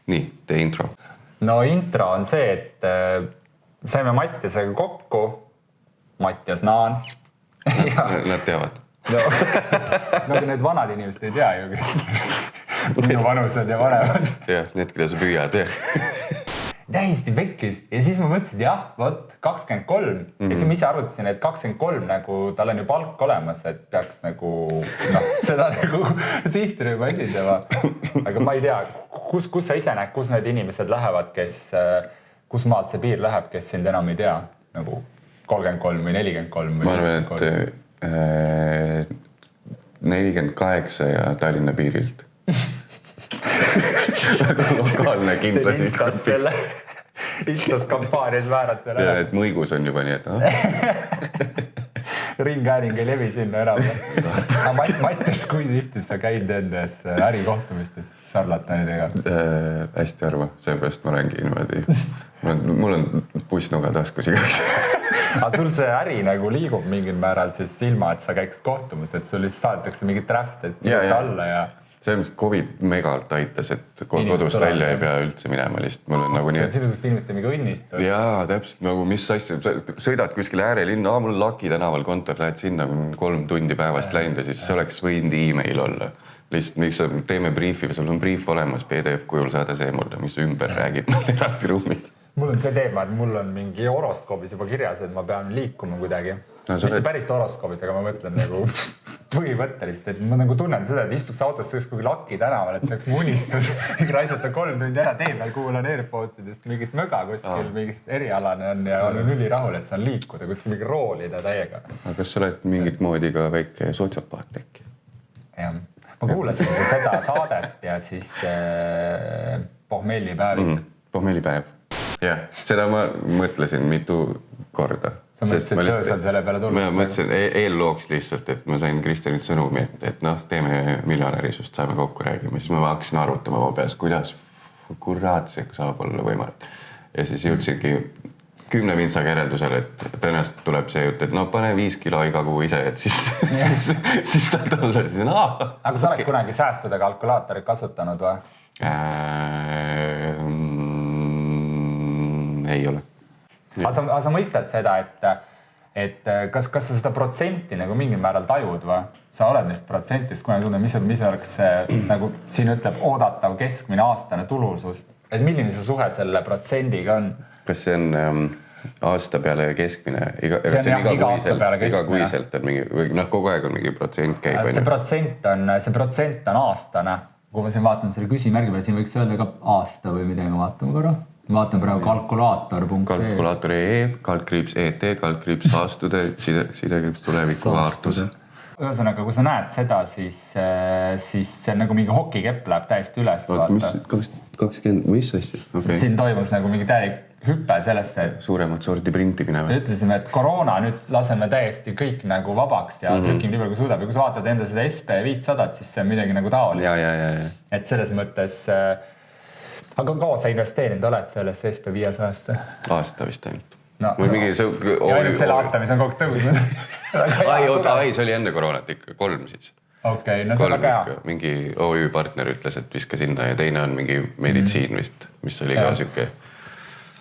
Nii, tee intro. No intro on see, et saime Mattiasega kokku. Mattias Naan. Nad teavad. No, nagu need vanad inimesed ei tea ju, kes minu vanused ja vanemad. Jah, need, keda sa püüad. Täiesti pekkis. Ja siis ma mõtlesin, jah, võt, 23. Ja siis ma ise arvutasin, et 23 nagu tal on ju palk olemas, et peaks nagu seda nagu sihtrühma esindama. Aga ma ei tea, kus sa ise näed, kus need inimesed lähevad, kus maalt see piir läheb, kes sind enam ei tea, nagu 33 või 43 või 53. Ma arvan, et 48 ja Tallinna piirilt. Väga lokaalne kindlasti. Instas kampaanias väärad selle. Ja, et mõigus on juba nii, et ringääring ei levi sinna enam. Mattias, kui tihti sa käid nendes ärikohtumistes šarlatanidega? Hästi harva, seepärast ma olengi niimoodi. Mul on pussnuga taskus igaks. Aga sul see äri nagu liigub mingil määral siis ilma, et sa käiks kohtumas, et sul lihtsalt saadetakse mingit draft, et kirjuta alla ja... Selles COVID megalt aitas, et kodust välja ei pea üldse minema lihtsalt. Mul on nagu nii, et... Sinusest inimeste mingi õnnistus. Jaa, täpselt nagu mis asja. Sõidad kuskil äärelinna, mul on Laki tänaval kontor, lähed sinna 3 tundi päevast läinud ja siis see oleks võinud e-mail olla. Lihtsalt miks teeme briefi või sul on brief olemas PDF kujul saada see mulle, mis ümber räägid eraldi ruumis. Mul on see teema, et mul on mingi horoskoobis juba kirjas, et ma pean liikuma kuidagi. Mitte päris horoskoobis, aga ma mõtlen nagu põhimõtteliselt, et ma nagu tunnen seda, et istuks autos kuskil Laki tänaval, et see oleks mu unistus. Raisata 3 tundi ära tee peal, kuulan AirPodsidest mingit möga kuskil, mingis erialane on ja olen ülirahul, et saan liikuda kuskil mingi roolida täiega. Aga kas sa oled mingit moodi ka väike sotsiopaat äkki? Jah, ma kuulasin seda saadet ja siis pohmellipäevik. Pohmellipäev. Jah, seda ma mõtlesin mitu korda. Sa mõtlesid töösel selle peale tulnud? Ma mõtlesin eellooks lihtsalt, et ma sain Kristjanilt sõnumi, et teeme miljonärisust, saame kokku räägima. Siis ma hakkasin arvutama oma peas, kuidas kuraatsega saab olla võimalik. Ja siis jõudsingi 10 vintsaga järeldusele, et tõenäoliselt tuleb see jutt, et pane 5 kilo iga kuu ise, et siis ta tulla siis on Aga sa oled kunagi säästude kalkulaatorit kasutanud või? Ei ole. Aga sa mõistad seda, et kas sa seda protsenti nagu mingil määral tajud või? Sa oled neist protsentist, kuna tunne, mis oleks nagu siin ütleb oodatav keskmine aastane tulusus. Et milline see suhe selle protsendiga on? Kas see on aasta peale keskmine? See on iga aasta peale keskmine. Iga kuiselt on mingi, või kogu aeg on mingi protsent käib. See protsent on aastane. Kui ma siin vaatan selle küsimärgi peale, siin võiks öelda ka aasta või midagi, vaatame korra. Vaatan praegu kalkulaator.ee. Kalkulaator.ee, kaldkriips.et, kaldkriips saastude, sidekriips tuleviku vaartus. Ühesõnaga, kui sa näed seda, siis see nagu mingi hokikepp läheb täiesti üles. 20, mis asja? Okay. Siin toimus nagu mingi täielik hüppe sellesse, et... Suuremat sorti printimine või? Ütlesime, et koroona nüüd laseme täiesti kõik nagu vabaks ja trükime nii palju, kui suudab. Ja kui sa vaatad enda seda SP500, siis see on midagi nagu taolist. Ja. Et selles mõttes... Aga kaua sa investeerinud oled sellest SP500-sse? Aasta vist ainult. Ja ainult selle aasta, mis on kogu tõusnud. Ai, see oli enne koroonat ikka, 3 siis. Okei, no see on väga hea. Mingi OÜ partner ütles, et viska sinna ja teine on mingi meditsiin vist, mis oli ka süke.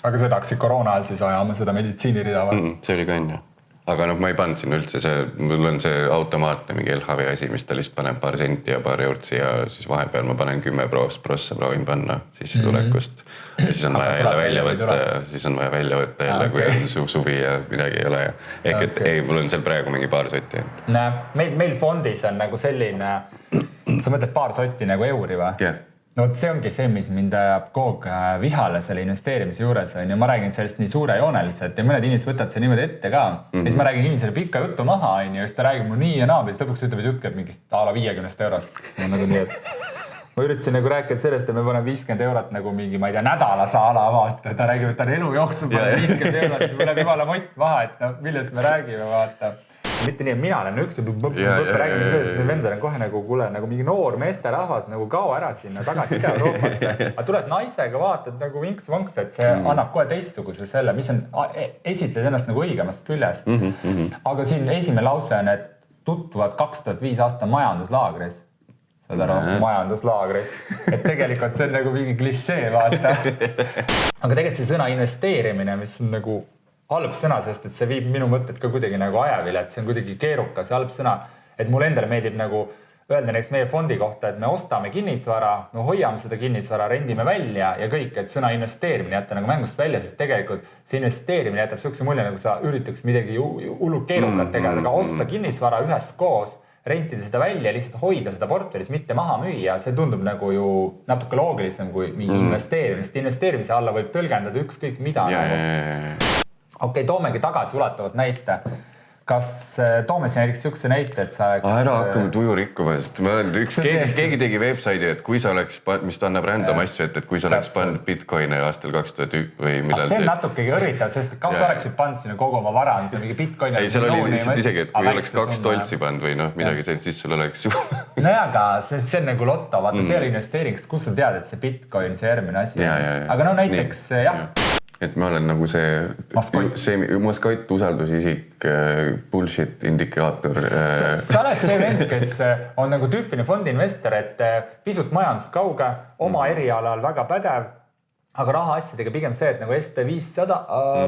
Aga sa tahaksid koroona ajal siis ajama seda meditsiinirida või? See oli ka enne. Aga ma ei pannud sinna üldse mul on see automaatne mingi LHV asi, mis ta lihtsalt paneb paar senti ja paar eurtsi ja siis vahepeal ma panen 10 prossa proovin panna sissetulekust. Ja siis on vaja jälle välja võtta ja siis on vaja välja võtta jälle, kui on suvi ja midagi ei ole. Ehk et ei, mul on seal praegu mingi paar sotti. Meil fondis on nagu selline, sa mõtled paar sotti nagu euri või? Jah. No see ongi see, mis mind ajab kogu vihale selle investeerimise juures. Ja ma räägin sellest nii suure jooneliselt ja mõned inimesed võtavad see niimoodi ette ka. Ja siis ma räägin inimesele pikka juttu maha ja siis ta räägib mu nii ja naa, ja siis lõpuks ütleb, et jutt käib mingist ala 50 eurost. Ma nagu nii, et ma üritasin nagu rääkida sellest, et me paneme 50 eurot nagu mingi, ma ei tea, nädalase ala vaata. Ta räägib, et ta on elu jooksul paneb 50 eurot, siis mul läheb jumala mott maha, et no, millest me räägime, vaata. Mitte nii, et mina olen üks räägime sellest, et vendel on kohe nagu, kuule, nagu mingi noor meesterahvas nagu kao ära sinna tagasi Ida-Euroopasse. Aga tuled naisega, vaatad nagu vinks-vonks, et see annab kohe teistsuguse selle, mis on, esitled ennast nagu õigemast küljest. Aga siin esimene lause on, et tutvuvad 2005 aasta majanduslaagris. saad aru, majanduslaagris. Et tegelikult see on nagu mingi klišee, vaata. Aga tegelikult see sõna investeerimine, mis on nagu halb sõna, sest et see viib minu mõtted ka kuidagi nagu ajavile, et see on kuidagi keerukas ja halb sõna, et mul endale meeldib nagu öelda näiteks meie fondi kohta, et me ostame kinnisvara, me hoiame seda kinnisvara, rendime välja ja kõik, et sõna investeerimine jätta nagu mängust välja, sest tegelikult see investeerimine jätab sellise mulje, nagu sa üritaks midagi hullu keerukat tegeleda, aga osta kinnisvara üheskoos, rentida seda välja, lihtsalt hoida seda portfellis, mitte maha müüa, see tundub nagu ju natuke loogilisem kui mingi investeerimist. Investeerimise alla võib tõlgendada ükskõik mida. Okei, toomegi tagasi ulatavat näite. Kas toome siin näiteks sihukese näite, et sa oleks... Ära hakkame tuju rikkuma, sest keegi tegi websaidi, et kui sa oleks, mis ta annab random asju, et kui sa oleks pannud Bitcoini aastal 2001 või millal see on natuke õrritav, sest kas sa oleksid pannud sinna kogu oma vara, mis on mingi Bitcoini... Ei, seal oli lihtsalt isegi, et kui oleks 2 toltsi pannud või noh, midagi sellist, siis sul oleks... No aga see on nagu lotto, vaata see oli investeering, kus sa tead, et see Bitcoin, see järgmine asi. Aga no näiteks, jah. Et ma olen nagu see maskott, usaldusisik, bullshit indikaator. Sa oled see vend, kes on nagu tüüpiline fondiinvestor, et pisut majandust kauge, oma erialal väga pädev, aga raha asjadega pigem see, et nagu SP500,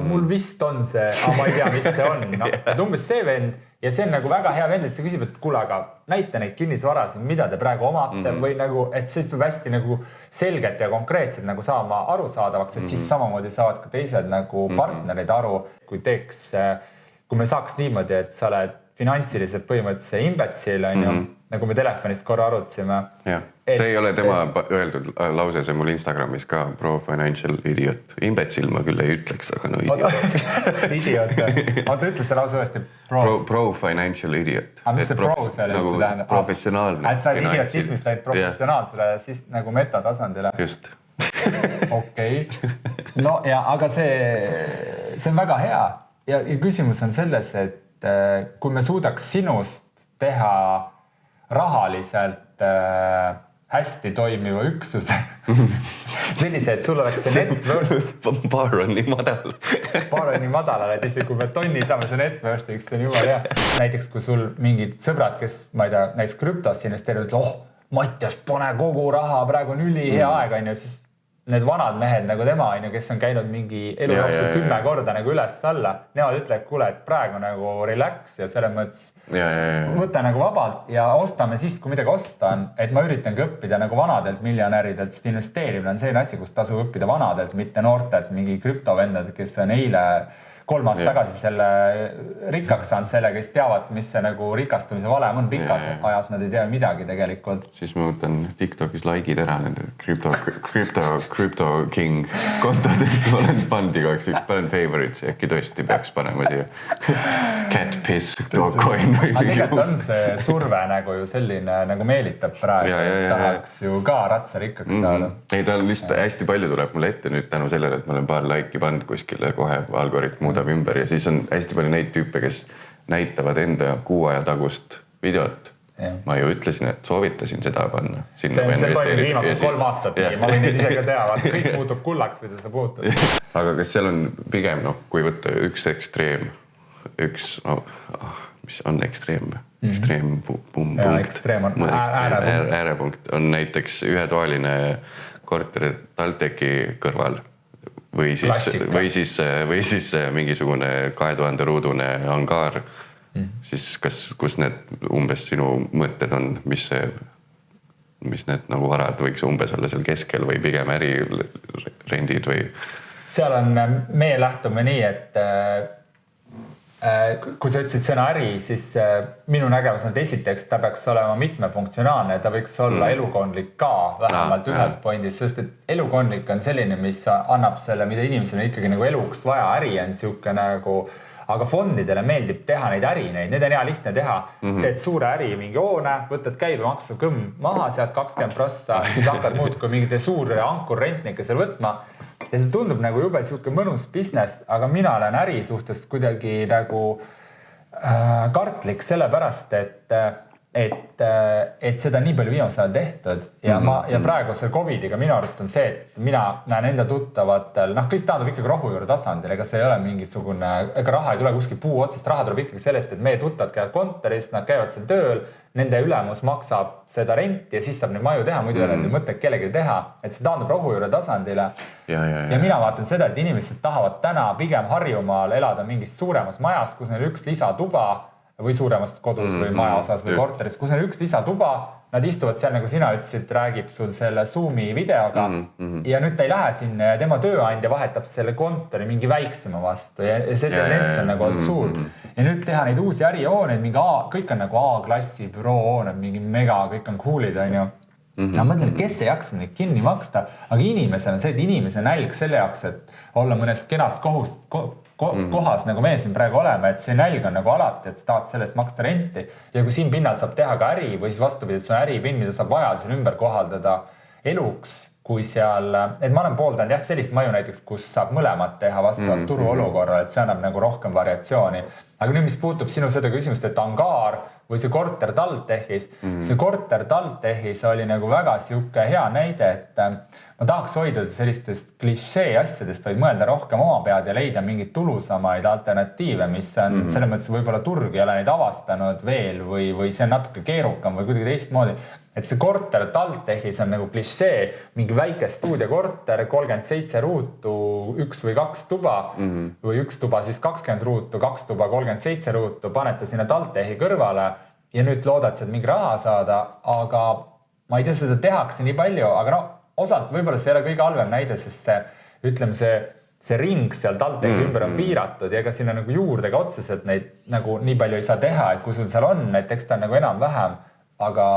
mul vist on see, aga ma ei tea, mis see on. No, et umbes see vend ja see on nagu väga hea vend, et see küsib, et kuule, aga näita neid kinnisvarasid, mida te praegu omate või nagu, et see peab hästi nagu selgelt ja konkreetselt nagu saama arusaadavaks, et siis samamoodi saavad ka teised nagu partnerid aru, kui me saaks niimoodi, et sa oled finantsiliselt põhimõtteliselt imbetsil, on ju, nagu me telefonist korra arutasime. See ei ole tema öeldud lause, see mul Instagramis ka, pro financial idiot. Imbetsil ma küll ei ütleks, aga no idiot. Idiot. Ta ütles see lause uuesti. Pro financial idiot. Aga mis see pro selle üldse tähendab? Professionaalne. Et sa oled idiotismist lähed professionaalsele siis nagu metatasandile. Just. Okei. No ja, aga see on väga hea. Ja küsimus on selles, et kui me suudaks sinust teha rahaliselt hästi toimiva üksuse, sellise, et sul oleks see net worth. Bar on nii madal. Bar on nii madal, et isegi kui me tonni saame see net worth, see on juba hea. Näiteks kui sul mingid sõbrad, kes, ma ei tea, näiteks krüptost investeerivad, Mattias, pane kogu raha, praegu on hea aeg, siis need vanad mehed nagu tema, kes on käinud mingi elu jooksul 10 korda nagu üles-alla, nemad ütlevad, kuule, et praegu nagu relax ja selles mõttes võta nagu vabalt ja ostame siis, kui midagi osta on, et ma üritangi õppida nagu vanadelt miljonäridelt, sest investeerimine on selline asi, kus tasub õppida vanadelt, mitte noortelt, mingi krüptovendad, kes on eile 3 aastat tagasi selle rikkaks saanud sellega, kes teavad, mis see nagu rikastumise valem on pikas ajas, nad ei tea midagi tegelikult. Siis ma võtan TikTokis likeid ära nende Crypto King kontodelt, ma olen pannud igaks üks, panen favorites, äkki tõesti peaks panema siia cat piss, dog coin või mingi. Aga tegelikult on see surve nagu ju selline, nagu meelitab praegu, et tahaks ju ka ratsa rikkaks saada. Ei, ta on lihtsalt hästi palju tuleb mulle ette nüüd tänu sellele, et ma olen paar like'i pannud kuskile kohe algoritm muudab ümber ja siis on hästi palju neid tüüpe, kes näitavad enda 6 aja tagust videot. Ma ju ütlesin, et soovitasin seda panna. See toimub viimased 3 aastat, ma võin ise ka teha, kõik muutub kullaks, mida sa puutud. Aga kas seal on pigem, kui võtta üks ekstreem, mis on ekstreem? Äärepunkt on näiteks ühetoaline korteri TalTechi kõrval või siis mingisugune 2000 ruudune angaar, siis kus need umbes sinu mõtted on, mis need nagu varad võiks umbes olla seal keskel või pigem ärirendid või? Seal on, meie lähtume nii, et kui sa ütlesid sõna äri, siis minu nägemus on, et esiteks ta peaks olema mitmefunktsionaalne, ta võiks olla elukondlik ka vähemalt ühes pointis, sest et elukondlik on selline, mis annab selle, mida inimesel on ikkagi nagu eluks vaja, äri on siuke nagu, aga fondidele meeldib teha neid ärineid, need on hea lihtne teha, teed suure äri mingi hoone, võtad käibemaksu maha sealt 20%, siis hakkad muud kui mingite suure ankurrentnike seal võtma. Ja see tundub nagu jube siuke mõnus business, aga mina olen äri suhtest kuidagi nagu kartlik sellepärast, et et seda nii palju viimasel ajal tehtud ja ja praegu selle Covidiga minu arust on see, et mina näen enda tuttavatel, kõik taandub ikkagi rohujuure tasandil, ega see ei ole mingisugune, ega raha ei tule kuskil puu otsast, raha tuleb ikkagi sellest, et meie tuttavad käivad kontoris, nad käivad seal tööl, nende ülemus maksab seda renti ja siis saab neid maju teha, muidu ei ole mõtet kellegi teha, et see taandub rohujuure tasandile. Ja mina vaatan seda, et inimesed tahavad täna pigem Harjumaal elada mingis suuremas majas, kus neil üks lisatuba või suuremas kodus või maja osas või korteris, kus on üks lisatuba, nad istuvad seal, nagu sina ütlesid, räägib sul selle Zoomi videoga ja nüüd ta ei lähe sinna ja tema tööandja vahetab selle kontori mingi väiksema vastu ja see tendents on nagu olnud suur. Ja nüüd teha neid uusi ärijooneid, kõik on nagu A-klassi büroohooned, mingi mega, kõik on coolid, on ju. Ma mõtlen, kes ei jaksa neid kinni maksta, aga inimesel on see, et inimese nälg selle jaoks, et olla mõnest kenast kohas, nagu me siin praegu oleme, et see nälg on nagu alati, et sa tahad sellest maksta renti ja kui siin pinnal saab teha ka äri või siis vastupidi, et see on äripinn, mida saab vaja siin ümber kohaldada eluks, kui seal, et ma olen pooldanud jah sellist maju näiteks, kus saab mõlemat teha vastavalt turu olukorra, et see annab nagu rohkem variatsiooni. Aga nüüd, mis puutub sinu seda küsimust, et angaar või see korter TalTechis, see korter TalTechis oli nagu väga siuke hea näide, et ma tahaks hoida sellistest klišee asjadest, vaid mõelda rohkem oma pead ja leida mingeid tulusamaid alternatiive, mis on selles mõttes võib-olla turg ei ole neid avastanud veel või see on natuke keerukam või kuidagi teistmoodi. Et see korter TalTechis on nagu klišee, mingi väike stuudiokorter, 37 ruutu, 1 või 2 tuba või 1 tuba siis 20 ruutu, 2 tuba 37 ruutu, panete sinna TalTechi kõrvale ja nüüd loodad sealt mingi raha saada, aga ma ei tea, seda tehakse nii palju, aga osalt võib-olla see ei ole kõige halvem näide, sest see ring seal TalTechi ümber on piiratud ja ega sinna nagu juurde ka otseselt neid nagu nii palju ei saa teha, et kui sul seal on, et eks ta on nagu enam-vähem, aga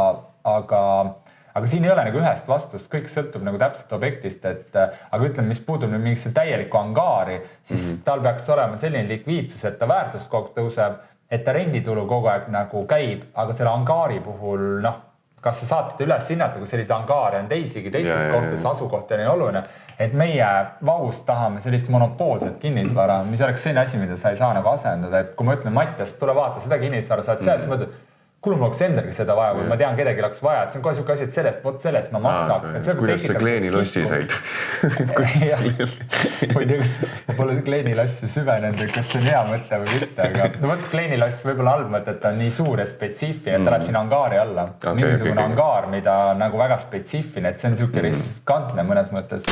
siin ei ole nagu ühest vastust, kõik sõltub nagu täpselt objektist, aga ütleme, mis puudub nüüd mingisse täielikku angaari, siis tal peaks olema selline likviidsus, et ta väärtuskogu tõuseb, et ta renditulu kogu aeg nagu käib, aga selle angaari puhul, kas sa saad teda üles hinnata, kui sellise angaare on teisigi, teistes kohtades asukohti on oluline, et meie Vahus tahame sellist monopoolset kinnisvara, mis oleks selline asi, mida sa ei saa nagu asendada, et kui ma ütlen, Mattias, tule vaata seda kinnisvara, saad seal, siis mõtled, kuule ma oleks endalgi seda vaja või ma tean, kedagi oleks vaja, et see on kohe siuke asi, et sellest ma maksaks. Kuidas sa Kleeni lossi said? Ma ei tea, kas ma pole Kleeni lossi süvenenud, kas see on hea mõte või mitte, aga Kleeni loss võib-olla halb mõte, et ta on nii suur ja spetsiifiline, et ta läheb siin angaari alla. Mingisugune angaar, mida nagu väga spetsiifiline, et see on siuke riskantne mõnes mõttes.